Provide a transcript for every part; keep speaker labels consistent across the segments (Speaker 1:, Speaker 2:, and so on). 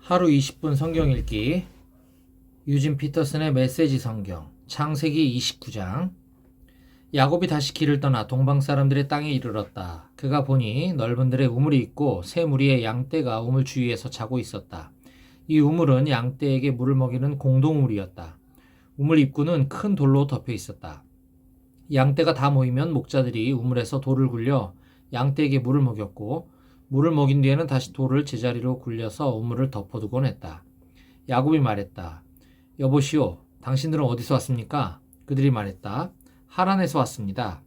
Speaker 1: 하루 20분 성경 읽기. 유진 피터슨의 메시지 성경. 창세기 29장. 야곱이 다시 길을 떠나 동방 사람들의 땅에 이르렀다. 그가 보니 넓은 들에 우물이 있고 새 무리의 양떼가 우물 주위에서 자고 있었다. 이 우물은 양떼에게 물을 먹이는 공동우물이었다. 우물 입구는 큰 돌로 덮여 있었다. 양떼가 다 모이면 목자들이 우물에서 돌을 굴려 양떼에게 물을 먹였고, 물을 먹인 뒤에는 다시 돌을 제자리로 굴려서 우물을 덮어두곤 했다. 야곱이 말했다. 여보시오, 당신들은 어디서 왔습니까? 그들이 말했다. 하란에서 왔습니다.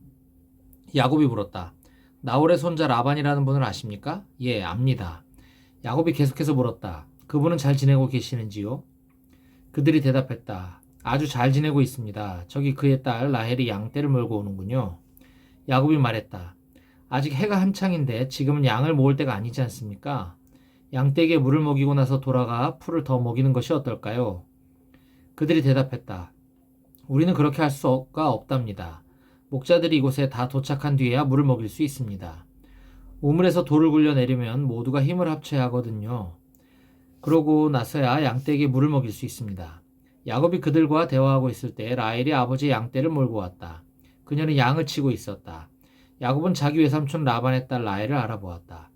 Speaker 1: 야곱이 물었다. 나홀의 손자 라반이라는 분을 아십니까? 예, 압니다. 야곱이 계속해서 물었다. 그분은 잘 지내고 계시는지요? 그들이 대답했다. 아주 잘 지내고 있습니다. 저기 그의 딸 라헬이 양떼를 몰고 오는군요. 야곱이 말했다. 아직 해가 한창인데 지금은 양을 모을 때가 아니지 않습니까? 양떼에게 물을 먹이고 나서 돌아가 풀을 더 먹이는 것이 어떨까요? 그들이 대답했다. 우리는 그렇게 할 수가 없답니다. 목자들이 이곳에 다 도착한 뒤에야 물을 먹일 수 있습니다. 우물에서 돌을 굴려 내리면 모두가 힘을 합쳐야 하거든요. 그러고 나서야 양떼에게 물을 먹일 수 있습니다. 야곱이 그들과 대화하고 있을 때 라헬이 아버지의 양떼를 몰고 왔다. 그녀는 양을 치고 있었다. 야곱은 자기 외삼촌 라반의 딸 라헬을 알아보았다.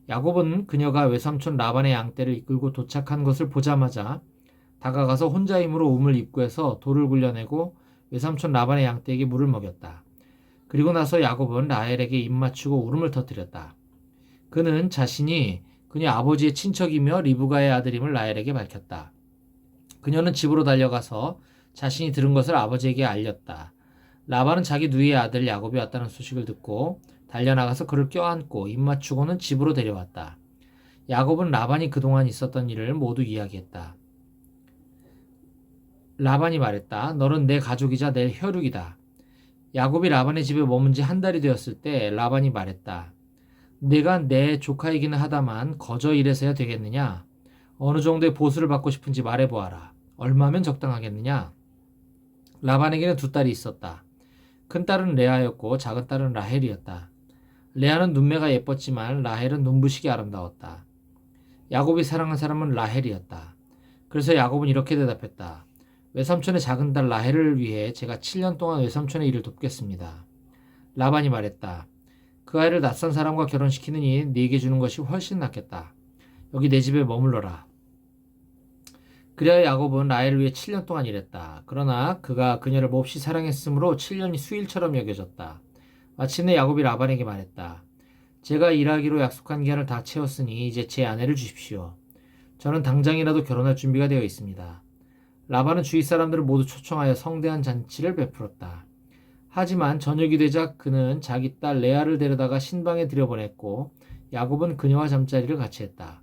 Speaker 1: 야곱은 그녀가 외삼촌 라반의 양떼를 이끌고 도착한 것을 보자마자 다가가서 혼자 힘으로 우물 입구에서 돌을 굴려내고 외삼촌 라반의 양떼에게 물을 먹였다. 그리고 나서 야곱은 라헬에게 입 맞추고 울음을 터뜨렸다. 그는 자신이 그녀 아버지의 친척이며 리브가의 아들임을 라헬에게 밝혔다. 그녀는 집으로 달려가서 자신이 들은 것을 아버지에게 알렸다. 라반은 자기 누이의 아들 야곱이 왔다는 소식을 듣고 달려나가서 그를 껴안고 입 맞추고는 집으로 데려왔다. 야곱은 라반이 그동안 있었던 일을 모두 이야기했다. 라반이 말했다. 너는 내 가족이자 내 혈육이다. 야곱이 라반의 집에 머문 지 한 달이 되었을 때 라반이 말했다. 내가 내 조카이기는 하다만 거저 이래서야 되겠느냐? 어느 정도의 보수를 받고 싶은지 말해보아라. 얼마면 적당하겠느냐? 라반에게는 두 딸이 있었다. 큰 딸은 레아였고 작은 딸은 라헬이었다. 레아는 눈매가 예뻤지만 라헬은 눈부시게 아름다웠다. 야곱이 사랑한 사람은 라헬이었다. 그래서 야곱은 이렇게 대답했다. 외삼촌의 작은 딸 라헬을 위해 제가 7년 동안 외삼촌의 일을 돕겠습니다. 라반이 말했다. 그 아이를 낯선 사람과 결혼시키느니 네게 주는 것이 훨씬 낫겠다. 여기 내 집에 머물러라. 그래야 야곱은 라헬을 위해 7년 동안 일했다. 그러나 그가 그녀를 몹시 사랑했으므로 7년이 수일처럼 여겨졌다. 마침내 야곱이 라반에게 말했다. 제가 일하기로 약속한 기한을 다 채웠으니 이제 제 아내를 주십시오. 저는 당장이라도 결혼할 준비가 되어 있습니다. 라반은 주위 사람들을 모두 초청하여 성대한 잔치를 베풀었다. 하지만 저녁이 되자 그는 자기 딸 레아를 데려다가 신방에 들여보냈고 야곱은 그녀와 잠자리를 같이 했다.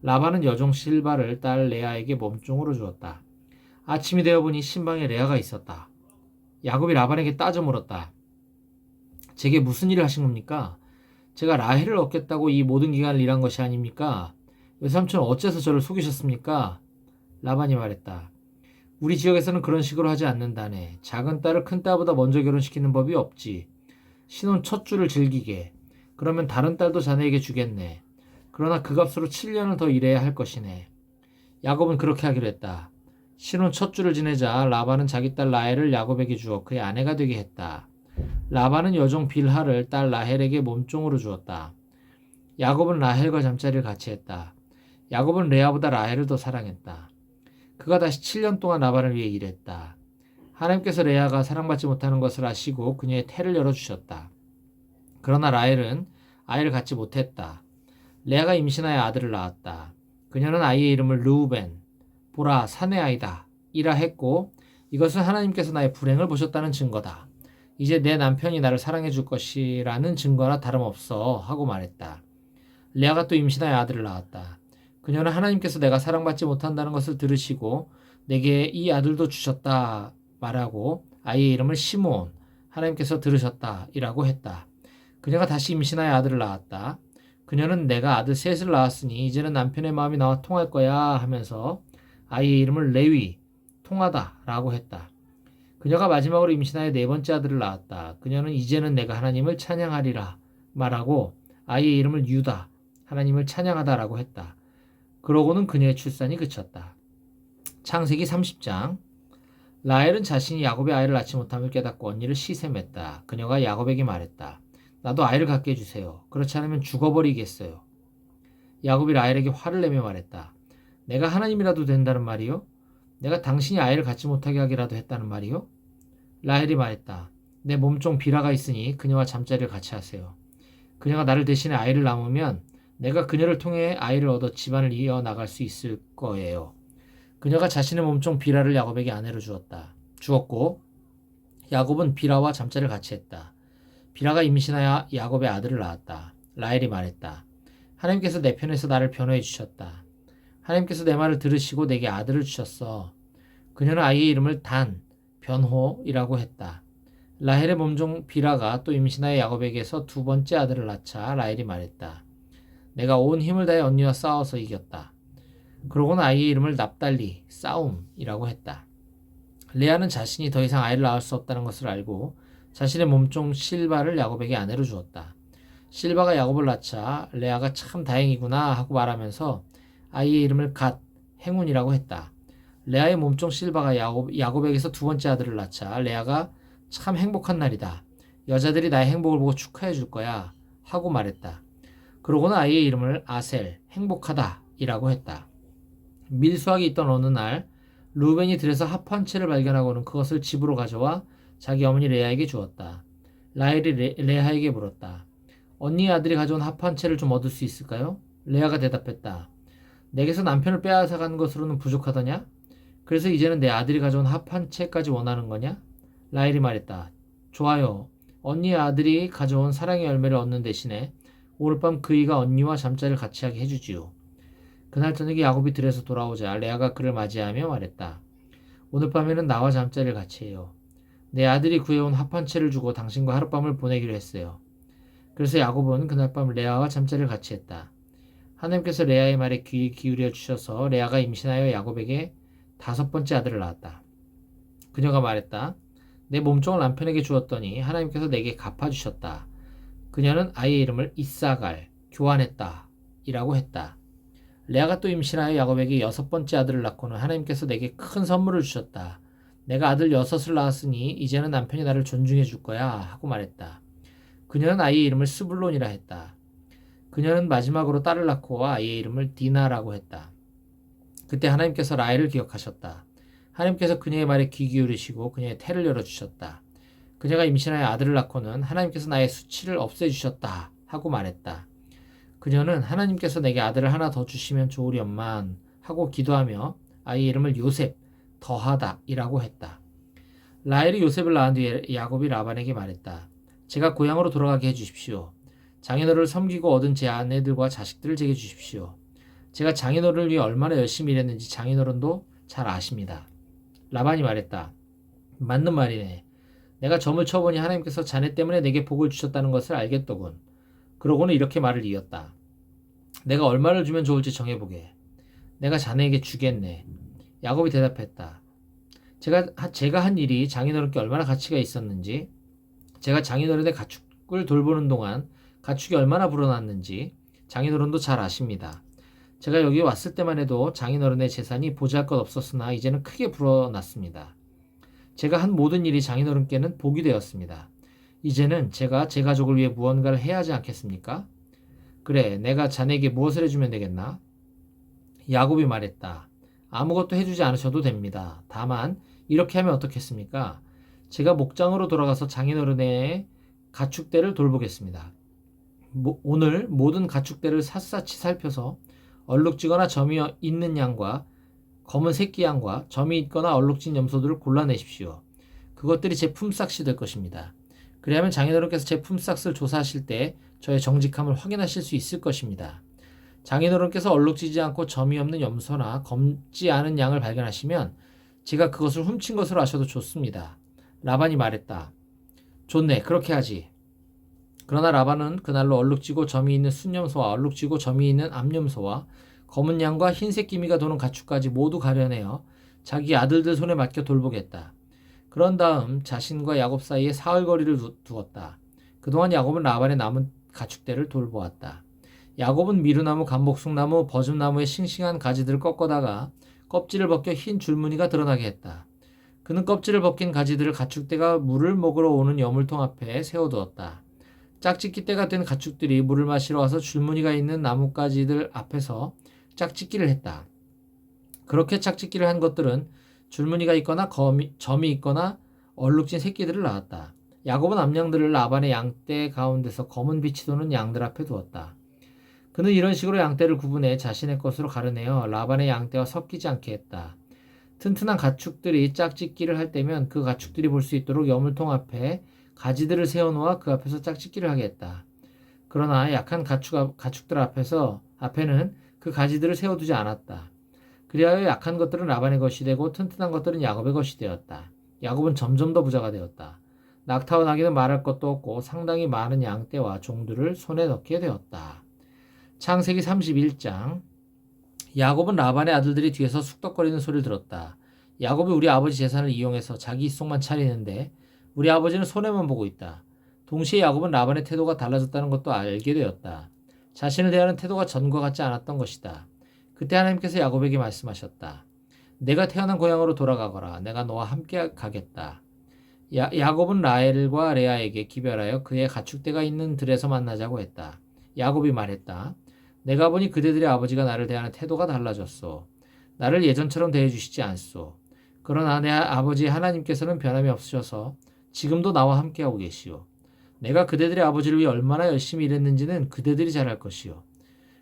Speaker 1: 라반은 여종 실바를 딸 레아에게 몸종으로 주었다. 아침이 되어 보니 신방에 레아가 있었다. 야곱이 라반에게 따져 물었다. 제게 무슨 일을 하신 겁니까? 제가 라헬을 얻겠다고 이 모든 기간을 일한 것이 아닙니까? 외삼촌 어째서 저를 속이셨습니까? 라반이 말했다. 우리 지역에서는 그런 식으로 하지 않는다네. 작은 딸을 큰 딸보다 먼저 결혼시키는 법이 없지. 신혼 첫 주를 즐기게. 그러면 다른 딸도 자네에게 주겠네. 그러나 그 값으로 7년을 더 일해야 할 것이네. 야곱은 그렇게 하기로 했다. 신혼 첫 주를 지내자 라반은 자기 딸 라헬을 야곱에게 주어 그의 아내가 되게 했다. 라반은 여종 빌하를 딸 라헬에게 몸종으로 주었다. 야곱은 라헬과 잠자리를 같이 했다. 야곱은 레아보다 라헬을 더 사랑했다. 그가 다시 7년 동안 라반을 위해 일했다. 하나님께서 레아가 사랑받지 못하는 것을 아시고 그녀의 태를 열어주셨다. 그러나 라헬은 아이를 갖지 못했다. 레아가 임신하여 아들을 낳았다. 그녀는 아이의 이름을 르우벤, 보라 사내 아이다 이라 했고 이것은 하나님께서 나의 불행을 보셨다는 증거다. 이제 내 남편이 나를 사랑해 줄 것이라는 증거나 다름없어 하고 말했다. 레아가 또 임신하여 아들을 낳았다. 그녀는 하나님께서 내가 사랑받지 못한다는 것을 들으시고 내게 이 아들도 주셨다 말하고 아이의 이름을 시므온, 하나님께서 들으셨다 이라고 했다. 그녀가 다시 임신하여 아들을 낳았다. 그녀는 내가 아들 셋을 낳았으니 이제는 남편의 마음이 나와 통할 거야 하면서 아이의 이름을 레위, 통하다 라고 했다. 그녀가 마지막으로 임신하여 네 번째 아들을 낳았다. 그녀는 이제는 내가 하나님을 찬양하리라 말하고 아이의 이름을 유다, 하나님을 찬양하다 라고 했다. 그러고는 그녀의 출산이 그쳤다. 창세기 30장. 라헬은 자신이 야곱의 아이를 낳지 못함을 깨닫고 언니를 시샘했다. 그녀가 야곱에게 말했다. 나도 아이를 갖게 해주세요. 그렇지 않으면 죽어버리겠어요. 야곱이 라헬에게 화를 내며 말했다. 내가 하나님이라도 된다는 말이요? 내가 당신이 아이를 갖지 못하게 하기라도 했다는 말이요? 라헬이 말했다. 내 몸종 비라가 있으니 그녀와 잠자리를 같이 하세요. 그녀가 나를 대신에 아이를 낳으면 내가 그녀를 통해 아이를 얻어 집안을 이어나갈 수 있을 거예요. 그녀가 자신의 몸종 비라를 야곱에게 아내로 주었고 야곱은 비라와 잠자리를 같이 했다. 비라가 임신하여 야곱의 아들을 낳았다. 라헬이 말했다. 하나님께서 내 편에서 나를 변호해 주셨다. 하나님께서 내 말을 들으시고 내게 아들을 주셨어. 그녀는 아이의 이름을 단, 변호이라고 했다. 라헬의 몸종 비라가 또 임신하여 야곱에게서 두 번째 아들을 낳자 라헬이 말했다. 내가 온 힘을 다해 언니와 싸워서 이겼다. 그러고는 아이의 이름을 납달리, 싸움이라고 했다. 레아는 자신이 더 이상 아이를 낳을 수 없다는 것을 알고 자신의 몸종 실바를 야곱에게 아내로 주었다. 실바가 야곱을 낳자 레아가 참 다행이구나 하고 말하면서 아이의 이름을 갓, 행운이라고 했다. 레아의 몸종 실바가 야곱에게서 두 번째 아들을 낳자 레아가 참 행복한 날이다. 여자들이 나의 행복을 보고 축하해 줄 거야 하고 말했다. 그러고는 아이의 이름을 아셀, 행복하다 이라고 했다. 밀수학이 있던 어느 날 루벤이 들에서 합 한 채를 발견하고는 그것을 집으로 가져와 자기 어머니 레아에게 주었다. 라헬이 레아에게 물었다. 언니의 아들이 가져온 합 한 채를 좀 얻을 수 있을까요? 레아가 대답했다. 내게서 남편을 빼앗아간 것으로는 부족하더냐? 그래서 이제는 내 아들이 가져온 합 한 채까지 원하는 거냐? 라헬이 말했다. 좋아요. 언니의 아들이 가져온 사랑의 열매를 얻는 대신에 오늘 밤 그이가 언니와 잠자리를 같이 하게 해주지요. 그날 저녁에 야곱이 들에서 돌아오자 레아가 그를 맞이하며 말했다. 오늘 밤에는 나와 잠자리를 같이 해요. 내 아들이 구해온 합 한 채를 주고 당신과 하룻밤을 보내기로 했어요. 그래서 야곱은 그날 밤 레아와 잠자리를 같이 했다. 하나님께서 레아의 말에 귀 기울여 주셔서 레아가 임신하여 야곱에게 5번째 아들을 낳았다. 그녀가 말했다. 내 몸종을 남편에게 주었더니 하나님께서 내게 갚아주셨다. 그녀는 아이의 이름을 이사갈, 교환했다 이라고 했다. 레아가 또 임신하여 야곱에게 6번째 아들을 낳고는 하나님께서 내게 큰 선물을 주셨다. 내가 아들 6을 낳았으니 이제는 남편이 나를 존중해 줄 거야 하고 말했다. 그녀는 아이의 이름을 스불론이라 했다. 그녀는 마지막으로 딸을 낳고 아이의 이름을 디나라고 했다. 그때 하나님께서 라헬을 기억하셨다. 하나님께서 그녀의 말에 귀 기울이시고 그녀의 태를 열어주셨다. 그녀가 임신하여 아들을 낳고는 하나님께서 나의 수치를 없애주셨다 하고 말했다. 그녀는 하나님께서 내게 아들을 하나 더 주시면 좋으련만 하고 기도하며 아이의 이름을 요셉, 더하다 이라고 했다. 라헬이 요셉을 낳은 뒤에 야곱이 라반에게 말했다. 제가 고향으로 돌아가게 해주십시오. 장인어른을 섬기고 얻은 제 아내들과 자식들을 제게 주십시오. 제가 장인어른을 위해 얼마나 열심히 일했는지 장인어른도 잘 아십니다. 라반이 말했다. 맞는 말이네. 내가 점을 쳐보니 하나님께서 자네 때문에 내게 복을 주셨다는 것을 알겠더군. 그러고는 이렇게 말을 이었다. 내가 얼마를 주면 좋을지 정해보게. 내가 자네에게 주겠네. 야곱이 대답했다. 제가 한 일이 장인어른께 얼마나 가치가 있었는지, 제가 장인어른의 가축을 돌보는 동안 가축이 얼마나 불어났는지 장인어른도 잘 아십니다. 제가 여기 왔을 때만 해도 장인어른의 재산이 보잘것 없었으나 이제는 크게 불어났습니다. 제가 한 모든 일이 장인어른께는 복이 되었습니다. 이제는 제가 제 가족을 위해 무언가를 해야 하지 않겠습니까? 그래, 내가 자네에게 무엇을 해주면 되겠나? 야곱이 말했다. 아무것도 해주지 않으셔도 됩니다. 다만 이렇게 하면 어떻겠습니까? 제가 목장으로 돌아가서 장인어른의 가축대를 돌보겠습니다. 오늘 모든 가축대를 샅샅이 살펴서 얼룩지거나 점이 있는 양과 검은 새끼 양과 점이 있거나 얼룩진 염소들을 골라내십시오. 그것들이 제 품삯이 될 것입니다. 그리하면 장인어른께서 제 품삯을 조사하실 때 저의 정직함을 확인하실 수 있을 것입니다. 장인어른께서 얼룩지지 않고 점이 없는 염소나 검지 않은 양을 발견하시면 제가 그것을 훔친 것으로 아셔도 좋습니다. 라반이 말했다. 좋네, 그렇게 하지. 그러나 라반은 그날로 얼룩지고 점이 있는 순염소와 얼룩지고 점이 있는 암염소와 검은 양과 흰색 기미가 도는 가축까지 모두 가려내어 자기 아들들 손에 맡겨 돌보겠다. 그런 다음 자신과 야곱 사이에 사흘 거리를 두었다. 그동안 야곱은 라반의 남은 가축대를 돌보았다. 야곱은 미루나무, 감복숭나무, 버즘나무의 싱싱한 가지들을 꺾어다가 껍질을 벗겨 흰 줄무늬가 드러나게 했다. 그는 껍질을 벗긴 가지들을 가축대가 물을 먹으러 오는 여물통 앞에 세워두었다. 짝짓기 때가 된 가축들이 물을 마시러 와서 줄무늬가 있는 나뭇가지들 앞에서 짝짓기를 했다. 그렇게 짝짓기를 한 것들은 줄무늬가 있거나 점이 있거나 얼룩진 새끼들을 낳았다. 야곱은 암양들을 라반의 양떼 가운데서 검은 빛이 도는 양들 앞에 두었다. 그는 이런 식으로 양떼를 구분해 자신의 것으로 가르내어 라반의 양떼와 섞이지 않게 했다. 튼튼한 가축들이 짝짓기를 할 때면 그 가축들이 볼 수 있도록 여물통 앞에 가지들을 세워놓아 그 앞에서 짝짓기를 하게 했다. 그러나 약한 가축들 앞에는 그 가지들을 세워두지 않았다. 그리하여 약한 것들은 라반의 것이 되고 튼튼한 것들은 야곱의 것이 되었다. 야곱은 점점 더 부자가 되었다. 낙타와 나귀는 말할 것도 없고 상당히 많은 양떼와 종들을 손에 넣게 되었다. 창세기 31장. 야곱은 라반의 아들들이 뒤에서 쑥덕거리는 소리를 들었다. 야곱이 우리 아버지 재산을 이용해서 자기 입속만 차리는데 우리 아버지는 손해만 보고 있다. 동시에 야곱은 라반의 태도가 달라졌다는 것도 알게 되었다. 자신을 대하는 태도가 전과 같지 않았던 것이다. 그때 하나님께서 야곱에게 말씀하셨다. 내가 태어난 고향으로 돌아가거라. 내가 너와 함께 가겠다. 야곱은 라헬과 레아에게 기별하여 그의 가축대가 있는 들에서 만나자고 했다. 야곱이 말했다. 내가 보니 그대들의 아버지가 나를 대하는 태도가 달라졌소. 나를 예전처럼 대해주시지 않소. 그러나 내 아버지 하나님께서는 변함이 없으셔서 지금도 나와 함께하고 계시오. 내가 그대들의 아버지를 위해 얼마나 열심히 일했는지는 그대들이 잘 알 것이오.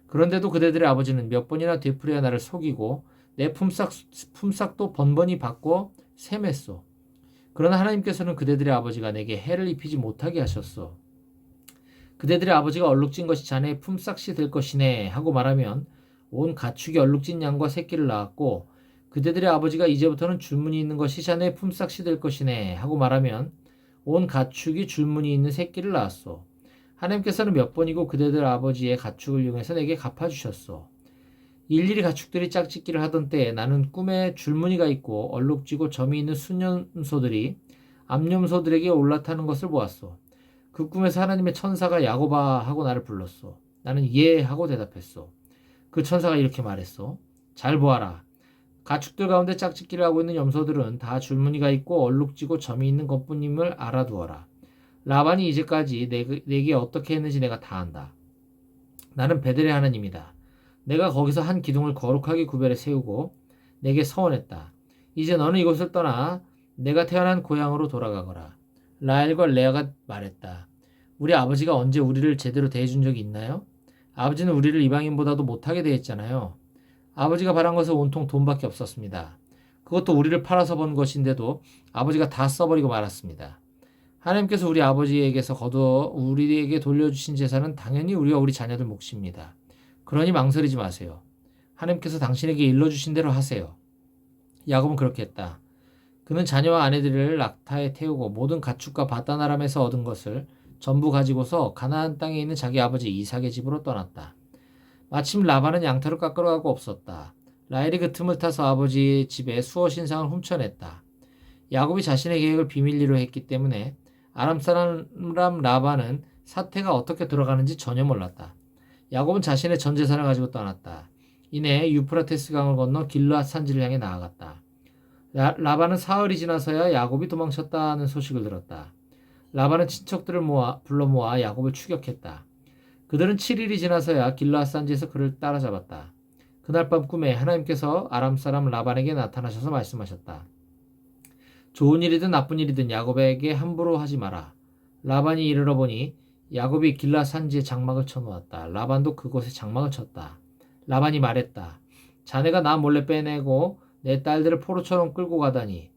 Speaker 1: 그런데도 그대들의 아버지는 몇 번이나 되풀이해 나를 속이고 내 품삯도 번번이 받고 셈했소. 그러나 하나님께서는 그대들의 아버지가 내게 해를 입히지 못하게 하셨소. 그대들의 아버지가 얼룩진 것이 자네의 품삯이 될 것이네 하고 말하면 온 가축이 얼룩진 양과 새끼를 낳았고 그대들의 아버지가 이제부터는 줄무늬 있는 것이 자네의 품삯이 될 것이네 하고 말하면 온 가축이 줄무늬 있는 새끼를 낳았소. 하나님께서는 몇 번이고 그대들 아버지의 가축을 이용해서 내게 갚아주셨소. 일일이 가축들이 짝짓기를 하던 때에 나는 꿈에 줄무늬가 있고 얼룩지고 점이 있는 순염소들이 암염소들에게 올라타는 것을 보았소. 그 꿈에서 하나님의 천사가 야곱아 하고 나를 불렀소. 나는 예 하고 대답했소. 그 천사가 이렇게 말했소. 잘 보아라. 가축들 가운데 짝짓기를 하고 있는 염소들은 다 줄무늬가 있고 얼룩지고 점이 있는 것뿐임을 알아두어라. 라반이 이제까지 내게 어떻게 했는지 내가 다 안다. 나는 베델의 하나님이다. 내가 거기서 한 기둥을 거룩하게 구별해 세우고 내게 서원했다. 이제 너는 이곳을 떠나 내가 태어난 고향으로 돌아가거라. 라헬과 레아가 말했다. 우리 아버지가 언제 우리를 제대로 대해준 적이 있나요? 아버지는 우리를 이방인보다도 못하게 대했잖아요. 아버지가 바란 것은 온통 돈밖에 없었습니다. 그것도 우리를 팔아서 번 것인데도 아버지가 다 써버리고 말았습니다. 하나님께서 우리 아버지에게서 거두어 우리에게 돌려주신 재산은 당연히 우리와 우리 자녀들 몫입니다. 그러니 망설이지 마세요. 하나님께서 당신에게 일러주신 대로 하세요. 야곱은 그렇게 했다. 그는 자녀와 아내들을 낙타에 태우고 모든 가축과 바다나람에서 얻은 것을 전부 가지고서 가나안 땅에 있는 자기 아버지 이삭의 집으로 떠났다. 마침 라반은 양털을 깎으러 가고 없었다. 라헬이 그 틈을 타서 아버지의 집에 수어 신상을 훔쳐냈다. 야곱이 자신의 계획을 비밀리로 했기 때문에 아람 사람 라반은 사태가 어떻게 돌아가는지 전혀 몰랐다. 야곱은 자신의 전 재산을 가지고 떠났다. 이내 유프라테스 강을 건너 길르앗 산지를 향해 나아갔다. 라반은 사흘이 지나서야 야곱이 도망쳤다는 소식을 들었다. 라반은 친척들을 불러 모아 야곱을 추격했다. 그들은 7일이 지나서야 길르앗 산지에서 그를 따라잡았다. 그날 밤 꿈에 하나님께서 아람 사람 라반에게 나타나셔서 말씀하셨다. 좋은 일이든 나쁜 일이든 야곱에게 함부로 하지 마라. 라반이 이르러 보니 야곱이 길르앗 산지에 장막을 쳐놓았다. 라반도 그곳에 장막을 쳤다. 라반이 말했다. 자네가 나 몰래 빼내고 내 딸들을 포로처럼 끌고 가다니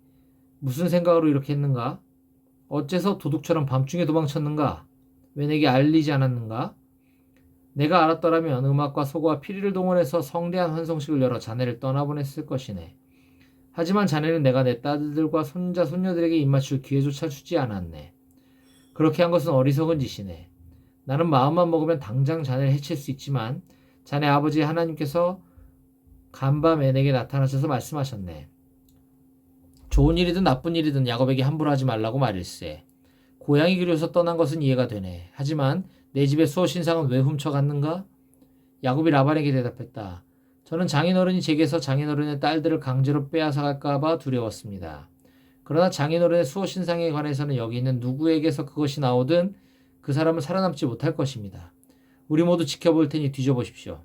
Speaker 1: 무슨 생각으로 이렇게 했는가? 어째서 도둑처럼 밤중에 도망쳤는가? 왜 내게 알리지 않았는가? 내가 알았더라면 음악과 소고와 피리를 동원해서 성대한 환송식을 열어 자네를 떠나보냈을 것이네. 하지만 자네는 내가 내 딸들과 손자 손녀들에게 입맞출 기회조차 주지 않았네. 그렇게 한 것은 어리석은 짓이네. 나는 마음만 먹으면 당장 자네를 해칠 수 있지만 자네 아버지 하나님께서 간밤에 내게 나타나셔서 말씀하셨네. 좋은 일이든 나쁜 일이든 야곱에게 함부로 하지 말라고 말일세. 고향이 그리워서 떠난 것은 이해가 되네. 하지만 내 집의 수호 신상은 왜 훔쳐갔는가? 야곱이 라반에게 대답했다. 저는 장인어른이 제게서 장인어른의 딸들을 강제로 빼앗아갈까봐 두려웠습니다. 그러나 장인어른의 수호 신상에 관해서는 여기 있는 누구에게서 그것이 나오든 그 사람은 살아남지 못할 것입니다. 우리 모두 지켜볼 테니 뒤져보십시오.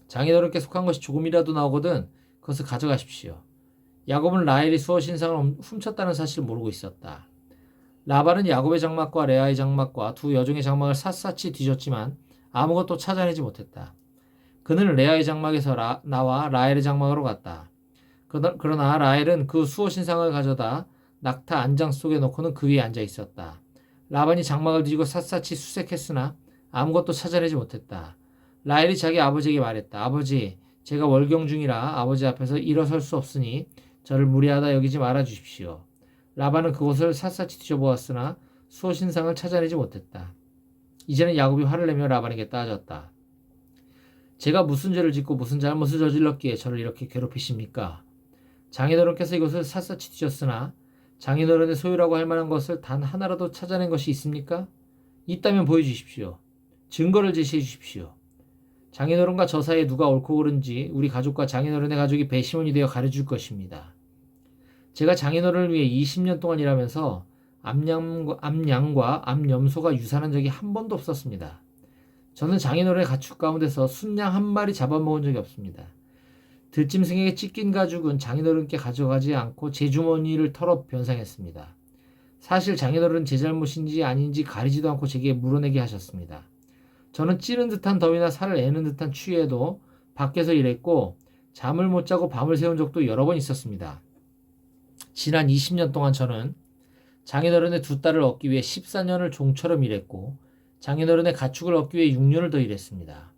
Speaker 1: 장인어른께 속한 것이 조금이라도 나오거든 그것을 가져가십시오. 야곱은 라헬이 수호 신상을 훔쳤다는 사실을 모르고 있었다. 라반은 야곱의 장막과 레아의 장막과 두 여종의 장막을 샅샅이 뒤졌지만 아무것도 찾아내지 못했다. 그는 레아의 장막에서 나와 라헬의 장막으로 갔다. 그러나 라헬은 그 수호 신상을 가져다 낙타 안장 속에 놓고는 그 위에 앉아 있었다. 라반이 장막을 뒤지고 샅샅이 수색했으나 아무것도 찾아내지 못했다. 라헬이 자기 아버지에게 말했다. 아버지, 제가 월경 중이라 아버지 앞에서 일어설 수 없으니 저를 무리하다 여기지 말아 주십시오. 라반은 그곳을 샅샅이 뒤져보았으나 수호 신상을 찾아내지 못했다. 이제는 야곱이 화를 내며 라반에게 따졌다. 제가 무슨 죄를 짓고 무슨 잘못을 저질렀기에 저를 이렇게 괴롭히십니까? 장인어른께서 이곳을 샅샅이 뒤졌으나 장인어른의 소유라고 할 만한 것을 단 하나라도 찾아낸 것이 있습니까? 있다면 보여주십시오. 증거를 제시해 주십시오. 장인어른과 저 사이에 누가 옳고 그른지 우리 가족과 장인어른의 가족이 배심원이 되어 가르칠 것입니다. 제가 장인어른을 위해 20년 동안 일하면서 암양과 암염소가 유산한 적이 한 번도 없었습니다. 저는 장인어른의 가축 가운데서 순양 한 마리 잡아먹은 적이 없습니다. 들짐승에게 찢긴 가죽은 장인어른께 가져가지 않고 제 주머니를 털어 변상했습니다. 사실 장인어른은 제 잘못인지 아닌지 가리지도 않고 제게 물어내게 하셨습니다. 저는 찌른 듯한 더위나 살을 애는 듯한 추위에도 밖에서 일했고 잠을 못 자고 밤을 새운 적도 여러 번 있었습니다. 지난 20년 동안 저는 장인어른의 두 딸을 얻기 위해 14년을 종처럼 일했고 장인어른의 가축을 얻기 위해 6년을 더 일했습니다.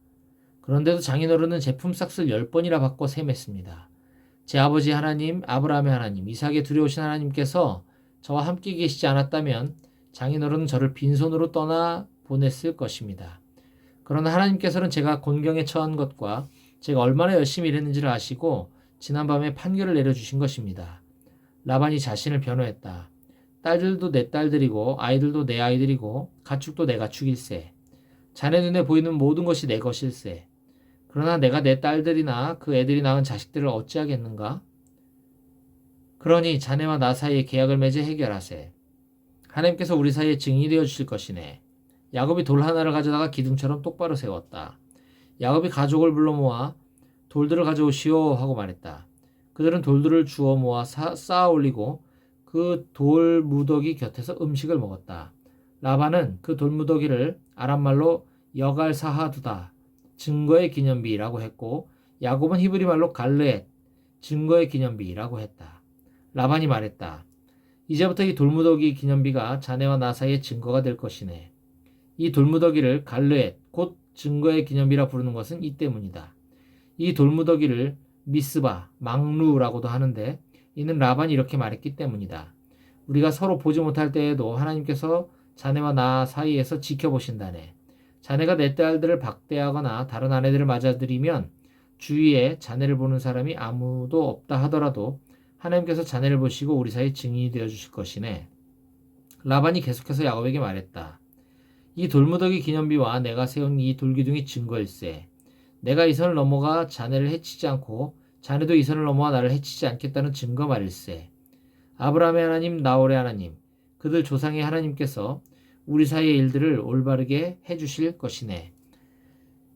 Speaker 1: 그런데도 장인어른은 제 품삯을 10번이나 받고 셈했습니다. 제 아버지 하나님, 아브라함의 하나님, 이삭의 두려우신 하나님께서 저와 함께 계시지 않았다면 장인어른은 저를 빈손으로 떠나 보냈을 것입니다. 그러나 하나님께서는 제가 곤경에 처한 것과 제가 얼마나 열심히 일했는지를 아시고 지난밤에 판결을 내려주신 것입니다. 라반이 자신을 변호했다. 딸들도 내 딸들이고 아이들도 내 아이들이고 가축도 내 가축일세. 자네 눈에 보이는 모든 것이 내 것일세. 그러나 내가 내 딸들이나 그 애들이 낳은 자식들을 어찌하겠는가? 그러니 자네와 나 사이에 계약을 맺어 해결하세. 하나님께서 우리 사이에 증인이 되어 주실 것이네. 야곱이 돌 하나를 가져다가 기둥처럼 똑바로 세웠다. 야곱이 가족을 불러 모아 돌들을 가져오시오 하고 말했다. 그들은 돌들을 주워 모아 쌓아 올리고 그 돌 무더기 곁에서 음식을 먹었다. 라반은 그 돌 무더기를 아람말로 여갈사하두다, 증거의 기념비라고 했고 야곱은 히브리 말로 갈르엣, 증거의 기념비라고 했다. 라반이 말했다. 이제부터 이 돌무더기 기념비가 자네와 나 사이의 증거가 될 것이네. 이 돌무더기를 갈르엣, 곧 증거의 기념비라 부르는 것은 이 때문이다. 이 돌무더기를 미스바, 망루라고도 하는데 이는 라반이 이렇게 말했기 때문이다. 우리가 서로 보지 못할 때에도 하나님께서 자네와 나 사이에서 지켜보신다네. 자네가 내 딸들을 박대하거나 다른 아내들을 맞아들이면 주위에 자네를 보는 사람이 아무도 없다 하더라도 하나님께서 자네를 보시고 우리 사이 증인이 되어 주실 것이네. 라반이 계속해서 야곱에게 말했다. 이 돌무더기 기념비와 내가 세운 이 돌기둥이 증거일세. 내가 이 선을 넘어가 자네를 해치지 않고 자네도 이 선을 넘어가 나를 해치지 않겠다는 증거 말일세. 아브라함의 하나님, 나홀의 하나님, 그들 조상의 하나님께서 우리 사이의 일들을 올바르게 해주실 것이네.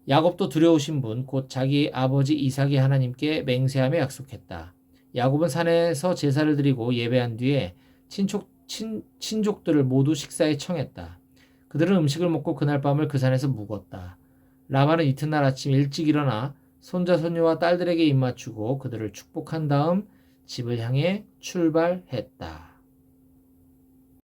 Speaker 1: 야곱도 두려우신 분, 곧 자기 아버지 이삭의 하나님께 맹세하며 약속했다. 야곱은 산에서 제사를 드리고 예배한 뒤에 친족들을 모두 식사에 청했다. 그들은 음식을 먹고 그날 밤을 그 산에서 묵었다. 라반은 이튿날 아침 일찍 일어나 손자 손녀와 딸들에게 입맞추고 그들을 축복한 다음 집을 향해 출발했다.